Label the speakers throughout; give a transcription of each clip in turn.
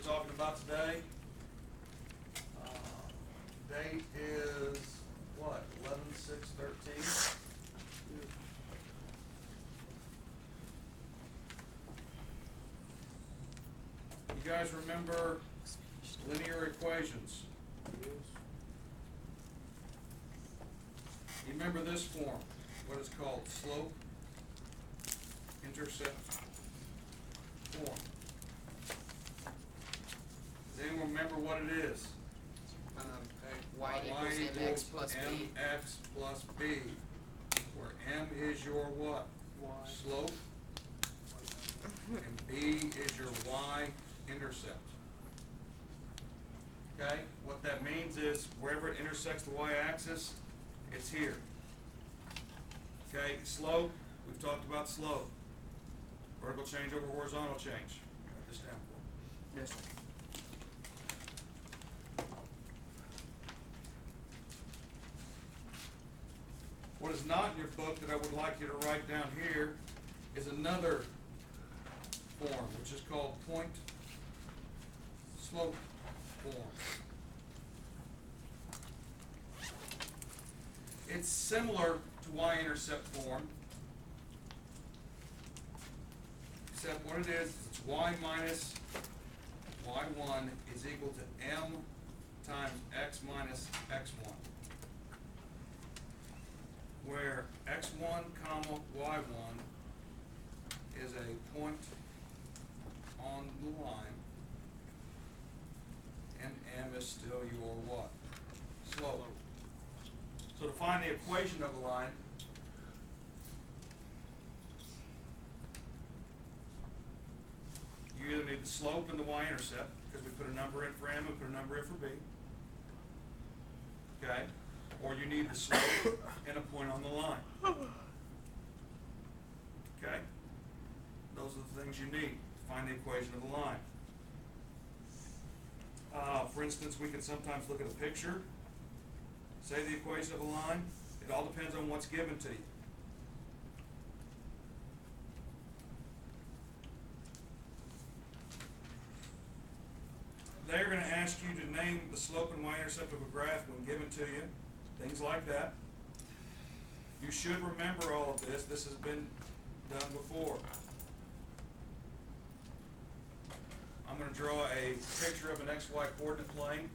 Speaker 1: talking about today. Date is what? 11/6/13. You guys remember linear equations? You remember this form? What it's called? Slope intercept form. Does anyone remember what it is?
Speaker 2: Y equals mx plus b.
Speaker 1: mx plus b, where m is your what? Slope, and b is your y-intercept. Okay? What that means is wherever it intersects the y-axis, it's here. Okay? Slope, we've talked about slope. Vertical change over horizontal change. Write this down for me.
Speaker 2: Yes, sir.
Speaker 1: What is not in your book that I would like you to write down here is another form, which is called point slope form. It's similar to y-intercept form, except what it is, it's y minus y1 is equal to m times x minus x1. Where x1 comma y1 is a point on the line, and m is still your what? Slope. So to find the equation of a line, you either need the slope and the y-intercept, because we put a number in for m and put a number in for b. Okay? Or you need the slope and a point on the line. Okay? Those are the things you need to find the equation of the line. For instance, we can sometimes look at a picture, say the equation of a line. It all depends on what's given to you. They're going to ask you to name the slope and y-intercept of a graph when given to you, things like that. You should remember all of this. This has been done before. I'm going to draw a picture of an XY coordinate plane.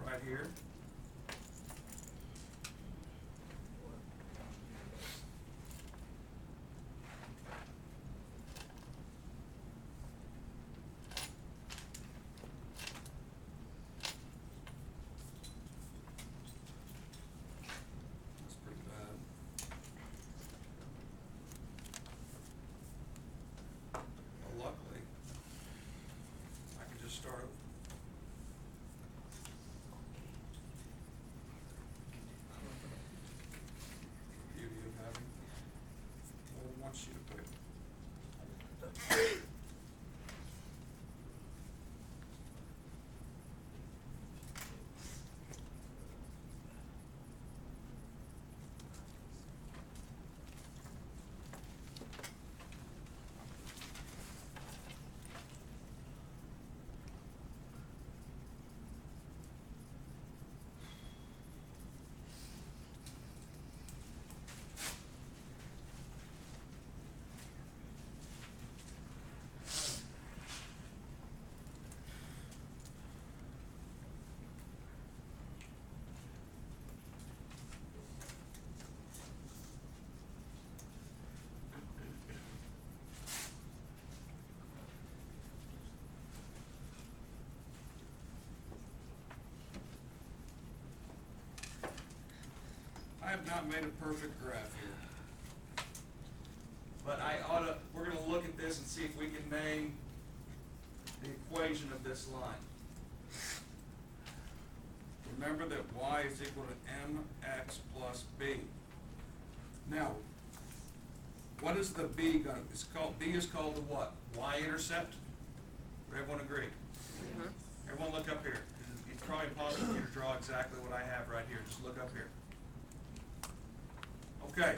Speaker 1: Right here. That's pretty bad. Well, luckily, I can just start over. Beauty of having more than one sheet of paper. I have not made a perfect graph here. But we're going to look at this and see if we can name the equation of this line. Remember that y is equal to mx plus b. Now, what is the b going to, b is called the what? Y-intercept? Would everyone agree?
Speaker 2: Mm-hmm.
Speaker 1: Everyone look up here. It's probably impossible for you to draw exactly what I have right here. Just look up here. Okay.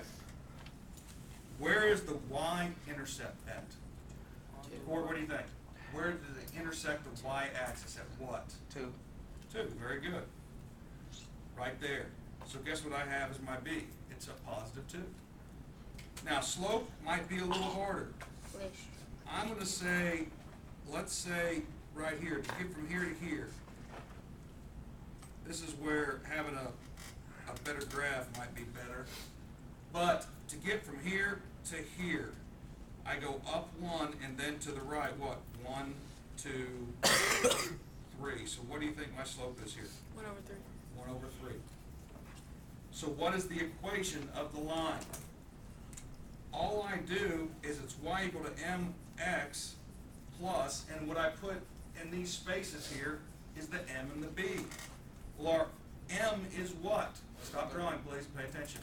Speaker 1: Where where's the y-intercept at? Or what do you think? Where does it intersect the y-axis at what?
Speaker 2: 2.
Speaker 1: 2, very good. Right there. So guess what I have as my b? It's a positive 2. Now slope might be a little harder. I'm going to say, let's say right here, to get from here to here, this is where having a better graph might be better. But to get from here to here, I go up 1 and then to the right, what? 1, 2, 3. So what do you think my slope is here?
Speaker 3: 1 over 3.
Speaker 1: 1 over 3. So what is the equation of the line? All I do is it's y equal to mx plus, and what I put in these spaces here is the m and the b. Well, our m is what? Stop drawing, please, pay attention.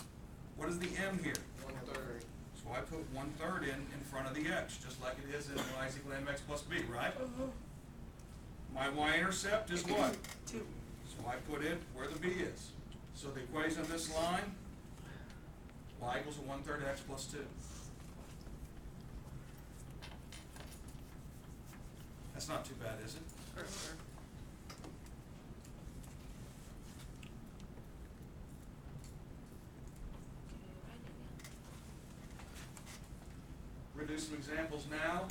Speaker 1: What is the m here?
Speaker 2: 1/3.
Speaker 1: So I put 1/3 in front of the x, just like it is in y is equal to mx plus b, right? My y-intercept is what?
Speaker 3: 2.
Speaker 1: So I put it where the b is. So the equation of this line, y equals to 1/3 x plus 2. That's not too bad, is it? We're gonna do some examples now.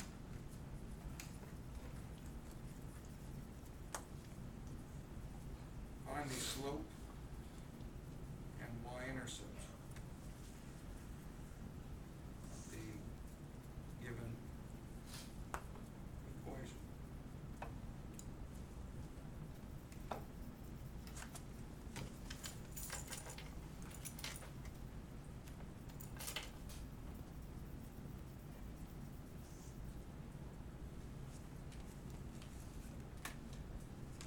Speaker 1: Find the slope and y-intercept of the given equation.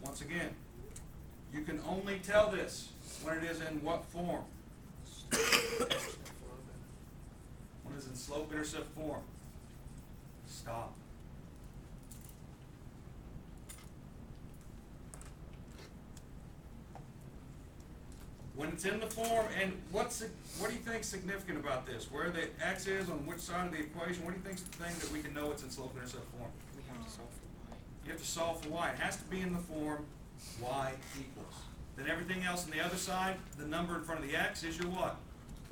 Speaker 1: Once again, you can only tell this when it is in what form? When it's in slope-intercept form. Stop. When it's in the form, and what do you think is significant about this? Where the x is on which side of the equation, what do you think is the thing that we can know it's in slope-intercept form?
Speaker 2: We have to solve for y.
Speaker 1: You have to solve for y. It has to be in the form y equals. Then everything else on the other side, the number in front of the x is your what?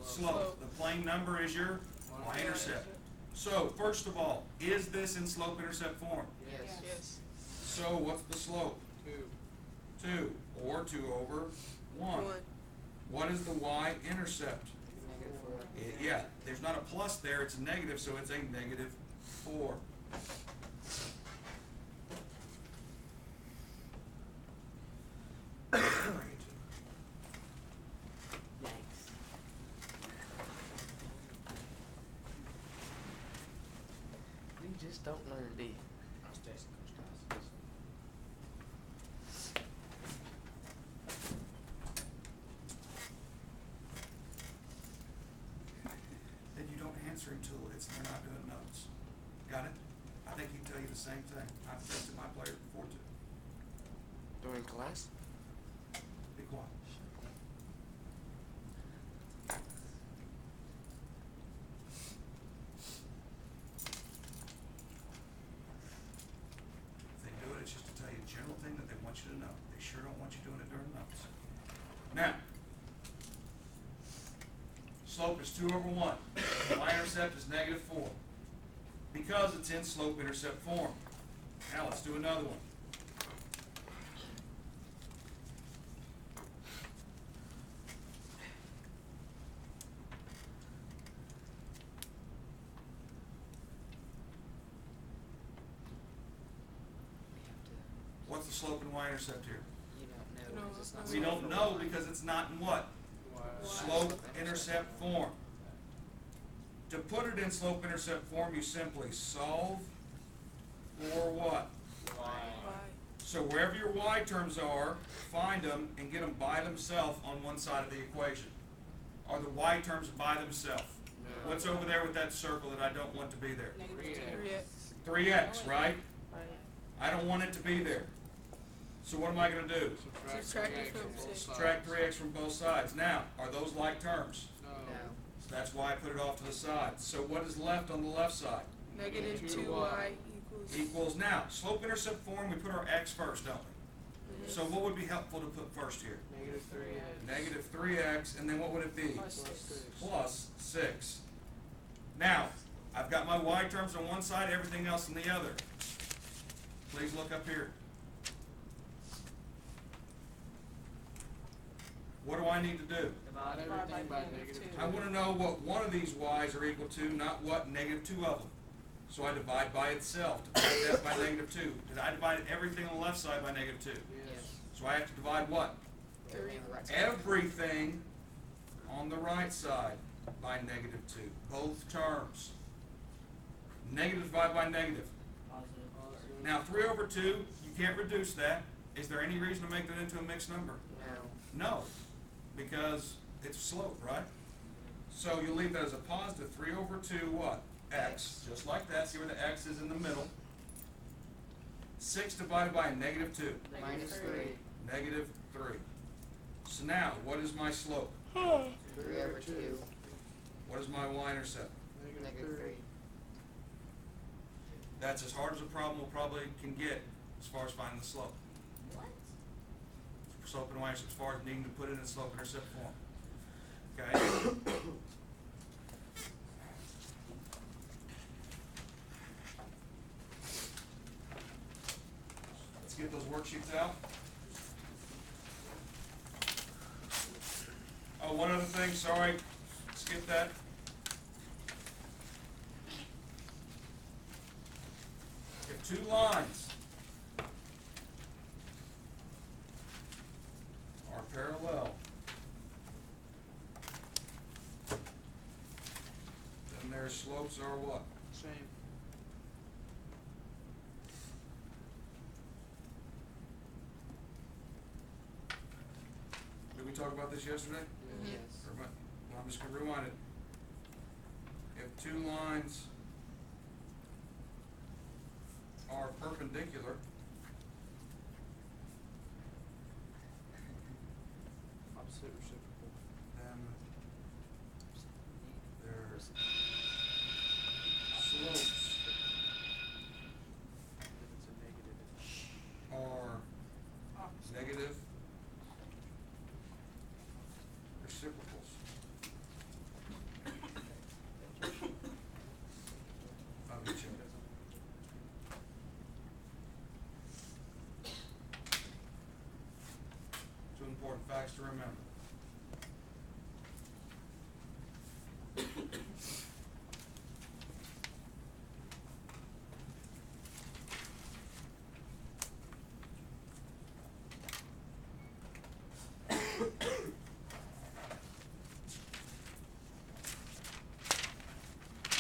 Speaker 1: Slope. The plain number is your y-intercept. So, first of all, is this in slope-intercept form?
Speaker 2: Yes.
Speaker 3: Yes.
Speaker 1: So, what's the slope?
Speaker 2: 2.
Speaker 1: 2, or 2 over 1.
Speaker 3: 1.
Speaker 1: What is the y-intercept?
Speaker 2: -4.
Speaker 1: Yeah, there's not a plus there, it's a negative, so it's a negative 4.
Speaker 2: We just don't learn, do you?
Speaker 1: Then you don't answer until they're not doing notes. Got it? I think he'd tell you the same thing. I've tested my player before too.
Speaker 2: During class?
Speaker 1: Be quiet. If they do it, it's just to tell you a general thing that they want you to know. They sure don't want you doing it during notes. Now, slope is 2 over 1. Y-intercept is negative 4. Because it's in slope-intercept form. Now let's do another one. What's the slope and y-intercept here?
Speaker 2: You don't know.
Speaker 3: No,
Speaker 2: because it's not
Speaker 1: We
Speaker 2: solved
Speaker 1: don't
Speaker 2: for
Speaker 1: know
Speaker 2: y.
Speaker 1: because it's not in what? Slope-intercept form. To put it in slope-intercept form, you simply solve for what?
Speaker 3: Y.
Speaker 1: So wherever your y terms are, find them and get them by themselves on one side of the equation. Are the y terms by themselves?
Speaker 2: No.
Speaker 1: What's over there with that circle that I don't want to be there?
Speaker 3: -3x.
Speaker 1: 3x, right?
Speaker 3: Right.
Speaker 1: I don't want it to be there. So what am I going to do?
Speaker 3: Subtract it from 6.
Speaker 1: Subtract 3x from both sides. Now, are those like terms?
Speaker 2: No.
Speaker 1: That's why I put it off to the side. So what is left on the left side?
Speaker 3: Negative 2y
Speaker 1: Equals, now, slope-intercept form, we put our x first, don't we? So what would be helpful to put first here?
Speaker 2: Negative 3x.
Speaker 1: Negative 3x, and then what would it be?
Speaker 3: Plus 6.
Speaker 1: Plus 6. Now, I've got my y terms on one side, everything else on the other. Please look up here. What do I need to do?
Speaker 2: Divide everything by negative 2.
Speaker 1: I want to know what one of these y's are equal to, not what negative 2 of them. So I divide by itself. Divide that by negative 2. I divided everything on the left side by negative 2.
Speaker 2: Yes.
Speaker 1: So I have to divide what? Everything on the right side by negative 2. Both terms. Negative divided by negative. Now 3 over 2, you can't reduce that. Is there any reason to make that into a mixed number?
Speaker 2: No.
Speaker 1: No, because it's a slope, right? So you leave that as a positive 3 over 2 what? X, just like that. See where the x is in the middle. 6 divided by negative 2.
Speaker 2: Minus 3.
Speaker 1: Negative 3. So now, what is my slope?
Speaker 2: 3 over 2.
Speaker 1: What is my y-intercept?
Speaker 2: Negative 3.
Speaker 1: That's as hard as a problem we probably can get as far as finding the slope.
Speaker 3: What?
Speaker 1: Slope and y-intercept as far as needing to put it in slope-intercept form. Okay? Let's get those worksheets out. Oh, one other thing, sorry, skip that. If two lines are parallel, then their slopes are what?
Speaker 2: Same.
Speaker 1: Did we talk about this yesterday?
Speaker 2: Yes.
Speaker 1: Everybody- well, I'm just gonna rewind it. If two lines are perpendicular,
Speaker 2: Opposite reciprocal.
Speaker 1: then their slopes
Speaker 2: It's a negative.
Speaker 1: are negative reciprocals. I'll get you. Two important facts to remember.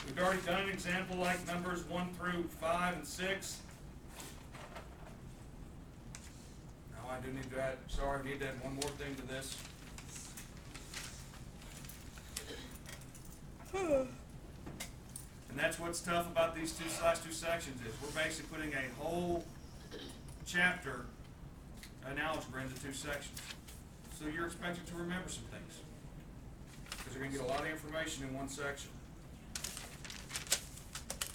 Speaker 1: We've already done an example like numbers 1 through 5 and 6. Now I do need to add, sorry, I need to add one more thing to this. And that's what's tough about these last two sections is we're basically putting a whole chapter in algebra into two sections. So you're expected to remember some things. Because you're going to get a lot of information in one section.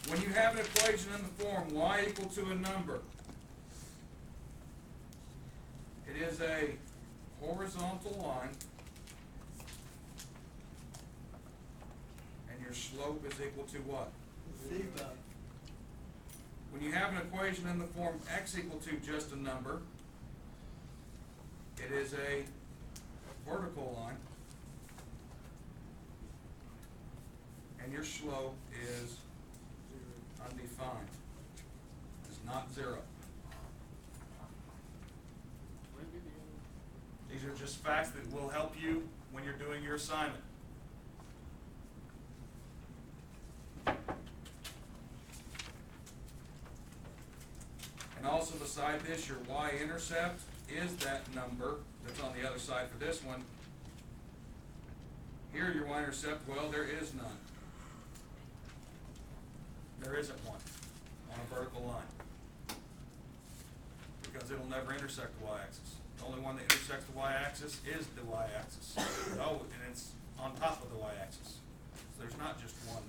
Speaker 1: When you have an equation in the form y equal to a number, it is a horizontal line, and your slope is equal to what?
Speaker 2: Theta.
Speaker 1: When you have an equation in the form x equal to just a number, it is a vertical line, and your slope is undefined. It's not 0. These are just facts that will help you when you're doing your assignment. And also beside this, your y-intercept is that number that's on the other side for this one. Here your y-intercept, well, there is none. There isn't one on a vertical line. Because it'll never intersect the y-axis. The only one that intersects the y-axis is the y-axis. Oh, and it's on top of the y-axis. There's not just one,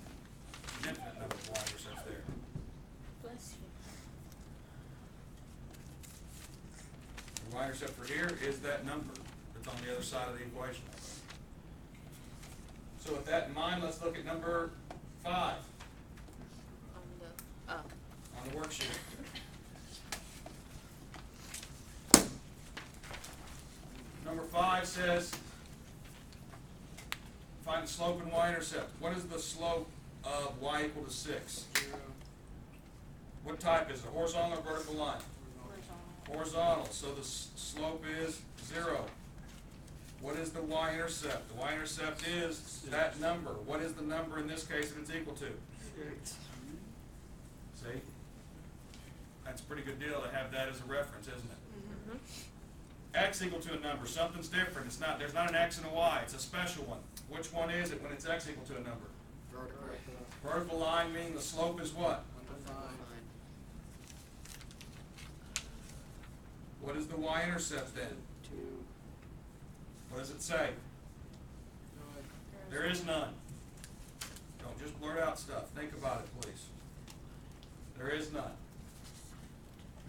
Speaker 1: an infinite number of y-intercepts there.
Speaker 4: Bless you.
Speaker 1: The y-intercept for here is that number that's on the other side of the equation. So with that in mind, let's look at number 5
Speaker 3: On the,
Speaker 1: on the worksheet. Number 5 says, find the slope and y-intercept. What is the slope of y equal to 6? What type is it, horizontal or vertical line? Horizontal, so the slope is 0. What is the y-intercept? The y-intercept is that number. What is the number in this case that it's equal to? 6. See? That's a pretty good deal to have that as a reference, isn't it?
Speaker 3: mm-hmm.
Speaker 1: X equal to a number, something's different. It's not, there's not an X and a Y, it's a special one. Which one is it when it's X equal to a number?
Speaker 2: Vertical.
Speaker 1: Vertical line meaning the slope is what?
Speaker 2: Undefined.
Speaker 1: What is the y-intercept then?
Speaker 2: 2.
Speaker 1: What does it say? There is none. Don't just blurt out stuff. Think about it, please. There is none.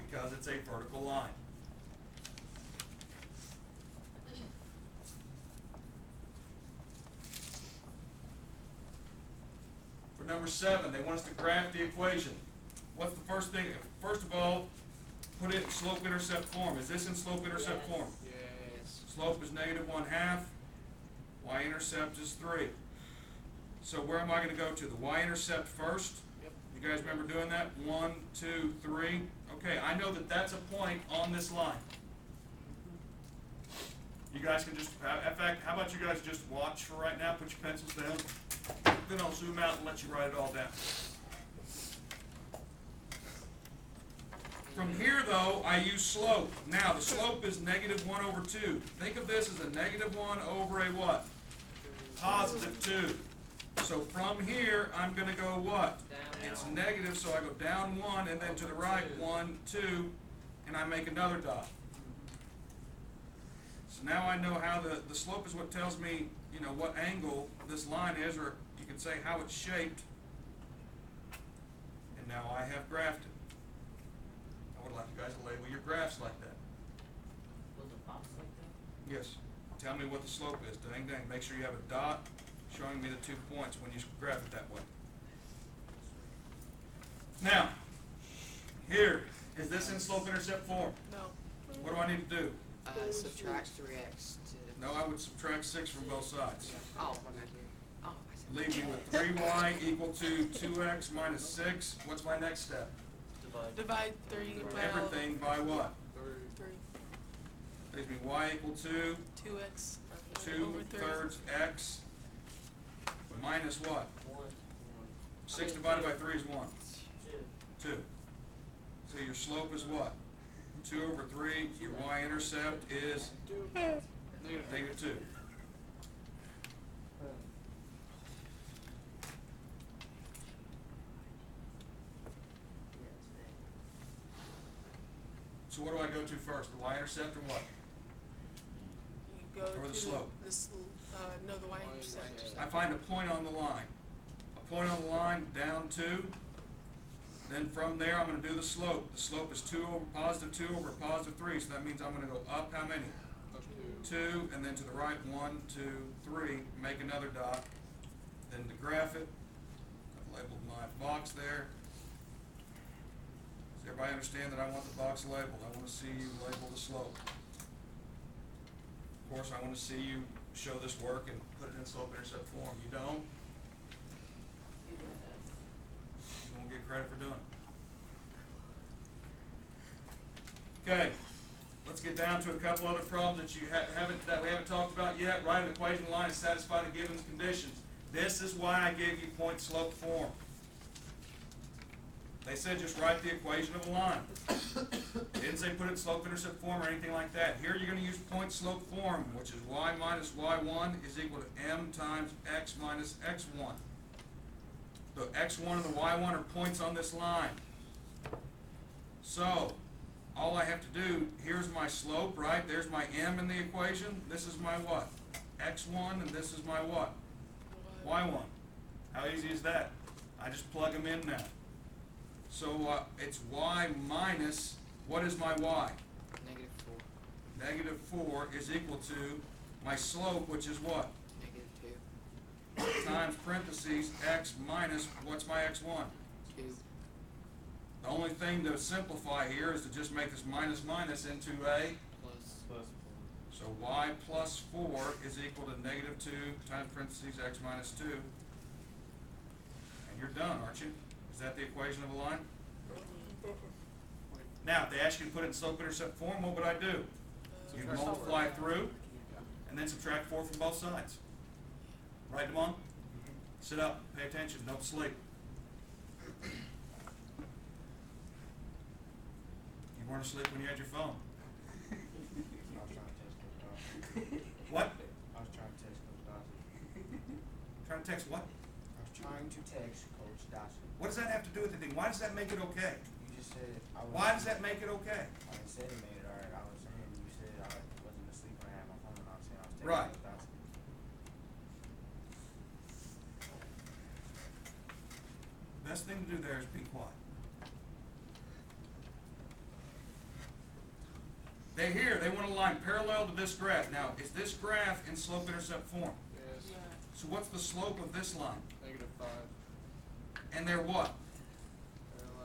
Speaker 1: Because it's a vertical line. For number 7, they want us to graph the equation. What's the first thing? First of all, put it in slope-intercept form. Is this in slope-intercept form?
Speaker 2: Yes.
Speaker 1: Slope is -1/2. Y-intercept is 3. So where am I going to go to? The y-intercept first?
Speaker 2: Yep.
Speaker 1: You guys remember doing that? 1, 2, 3. Okay, I know that that's a point on this line. You guys can just, in fact, how about you guys just watch for right now? Put your pencils down. Then I'll zoom out and let you write it all down. From here, though, I use slope. Now, the slope is -1/2. Think of this as a -1 over a what? +2. So from here, I'm going to go what? It's negative, so I go down 1, and then to the right, 1, 2, and I make another dot. So now I know how the slope is what tells me, you know, what angle this line is, or you could say how it's shaped. And now I have graphed it. I would like you guys to label your graphs like that.
Speaker 4: Was a box like that?
Speaker 1: Yes. Tell me what the slope is. Dang, dang. Make sure you have a dot showing me the 2 points when you graph it that way. Now, here, is this in slope-intercept form?
Speaker 3: No.
Speaker 1: What do I need to do?
Speaker 2: Subtract 3x to.
Speaker 1: No, I would subtract 6 from both sides.
Speaker 2: Oh, okay. Oh, I see.
Speaker 1: Leave me with 3y equal to 2x minus 6. What's my next step?
Speaker 3: Divide 3 by
Speaker 1: Everything by what?
Speaker 3: 3.
Speaker 1: Leaves me y equal to
Speaker 3: 2x.
Speaker 1: 2/3 x minus what? 6 divided by 3 is 1. 2. So your slope is what? 2/3. Your y-intercept is -2. So what do I go to first? The y-intercept or what?
Speaker 3: You go
Speaker 1: Or the
Speaker 3: to
Speaker 1: slope?
Speaker 3: this, no, the y-intercept.
Speaker 1: I find a point on the line. A point on the line down 2. Then from there, I'm going to do the slope. The slope is 2 over +2 over +3. So that means I'm going to go up how many? 2, and then to the right, 1, 2, 3. Make another dot. Then to graph it, I've labeled my box there. Does everybody understand that I want the box labeled? I want to see you label the slope. Of course, I want to see you show this work and put it in slope-intercept form. You don't? You won't get credit for doing it. Okay, let's get down to a couple other problems that we haven't talked about yet. Write an equation line and satisfy the given conditions. This is why I gave you point slope form. They said just write the equation of a line. They didn't say put it in slope-intercept form or anything like that. Here you're going to use point slope form, which is y minus y1 is equal to m times x minus x1. The x1 and the y1 are points on this line. So, all I have to do, here's my slope, right? There's my m in the equation. This is my what? x1, and this is my what? y1. How easy is that? I just plug them in now. So, it's y minus, what is my y?
Speaker 2: Negative 4.
Speaker 1: -4 is equal to my slope, which is what?
Speaker 2: Negative 2.
Speaker 1: Times parentheses x minus, what's my x1?
Speaker 2: 2.
Speaker 1: The only thing to simplify here is to just make this minus minus into a,
Speaker 2: Plus.
Speaker 1: so y plus 4 is equal to -2 times parentheses x minus 2. And you're done, aren't you? Is that the equation of a line? Now, if they ask you to put it in slope-intercept form, what would I do? You multiply through, and then subtract 4 from both sides. Right, Damon? Sit up, pay attention, don't sleep. You weren't asleep when you had your phone.
Speaker 5: I was trying to text Coach Dawson.
Speaker 1: What?
Speaker 5: I was trying to text Coach Dawson.
Speaker 1: Trying to text what?
Speaker 5: I was trying to text Coach Dawson.
Speaker 1: What does that have to do with anything? Why does that make it okay?
Speaker 5: You just said I was.
Speaker 1: Why does that make it okay?
Speaker 5: I didn't say it made it alright. I was saying you said I wasn't asleep when I had my phone, and I was saying I was texting
Speaker 1: Right.
Speaker 5: Coach Dawson.
Speaker 1: Best thing to do there is be quiet. They want a line parallel to this graph. Now, is this graph in slope-intercept form?
Speaker 2: Yes.
Speaker 3: Yeah.
Speaker 1: So what's the slope of this line?
Speaker 2: Negative 5.
Speaker 1: And they're what?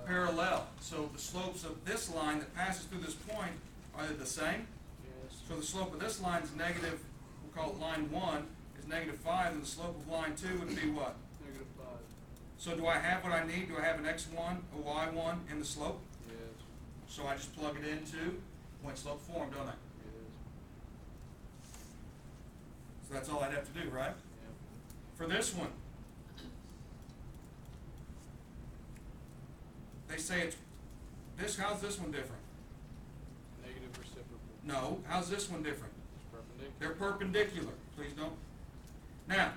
Speaker 2: Parallel.
Speaker 1: Parallel. So the slopes of this line that passes through this point, are they the same?
Speaker 2: Yes.
Speaker 1: So the slope of this line is negative, we'll call it line 1, is -5, and the slope of line 2 would be what?
Speaker 2: Negative 5.
Speaker 1: So do I have what I need? Do I have an x1, a y1 in the slope?
Speaker 2: Yes.
Speaker 1: So I just plug it into point slope form, don't I?
Speaker 2: Yes.
Speaker 1: So that's all I'd have to do, right?
Speaker 2: Yep.
Speaker 1: For this one, they say it's this. How's this one different?
Speaker 2: Negative reciprocal.
Speaker 1: No. How's this one different?
Speaker 2: It's perpendicular.
Speaker 1: They're perpendicular. Please don't. Now,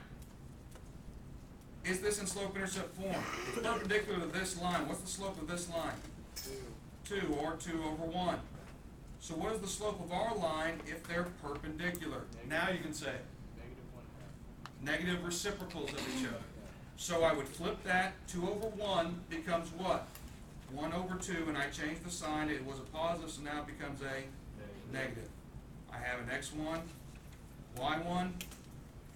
Speaker 1: is this in slope-intercept form? It's perpendicular to this line. What's the slope of this line?
Speaker 2: 2.
Speaker 1: 2, or 2 over 1. So what is the slope of our line if they're perpendicular? Now you can say it.
Speaker 2: Negative 1/2.
Speaker 1: Negative reciprocals of each other. So I would flip that, 2 over 1 becomes what? 1 over 2, and I changed the sign, it was a positive, so now it becomes a negative. I have an x1, y1,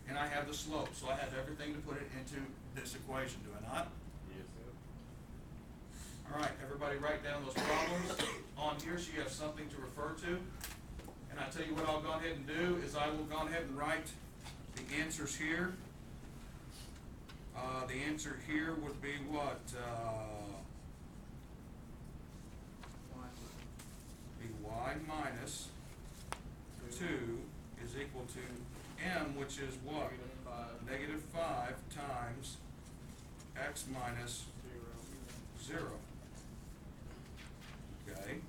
Speaker 1: and I have the slope, so I have everything to put it into this equation, do I not?
Speaker 2: Yes.
Speaker 1: All right, everybody write down those problems on here so you have something to refer to. And I tell you what I'll go ahead and do is I will go ahead and write the answers here. The answer here would be what? Be y minus 2 is equal to m, which is what?
Speaker 2: Negative 5.
Speaker 1: -5 times x minus 0. Okay.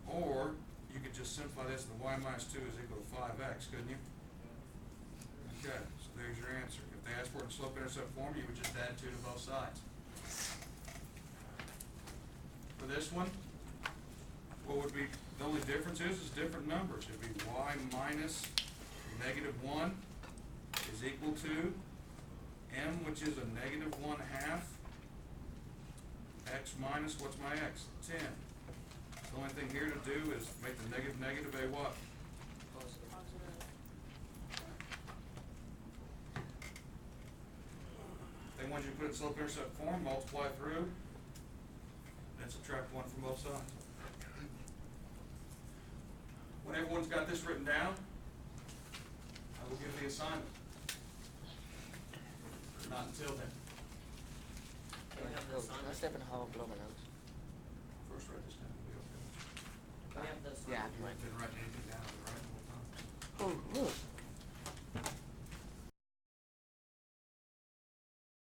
Speaker 1: Or you could just simplify this, the y minus 2 is equal to 5x, couldn't you? Okay, so there's your answer. If they ask for it in slope-intercept form, you would just add 2 to both sides. For this one, what would be, the only difference is different numbers. It'd be y minus -1 is equal to m, which is a -1/2, x minus, what's my x? 10. The only thing here to do is make the negative a what?
Speaker 2: Positive.
Speaker 3: Positive.
Speaker 1: They want you to put it in slope-intercept form, multiply through, then subtract 1 from both sides. When everyone's got this written down, I will give the assignment. Not until then.
Speaker 6: Can I step in the hall and blow my nose?
Speaker 1: First write this down. It'll be okay.
Speaker 4: We have this.
Speaker 6: Yeah,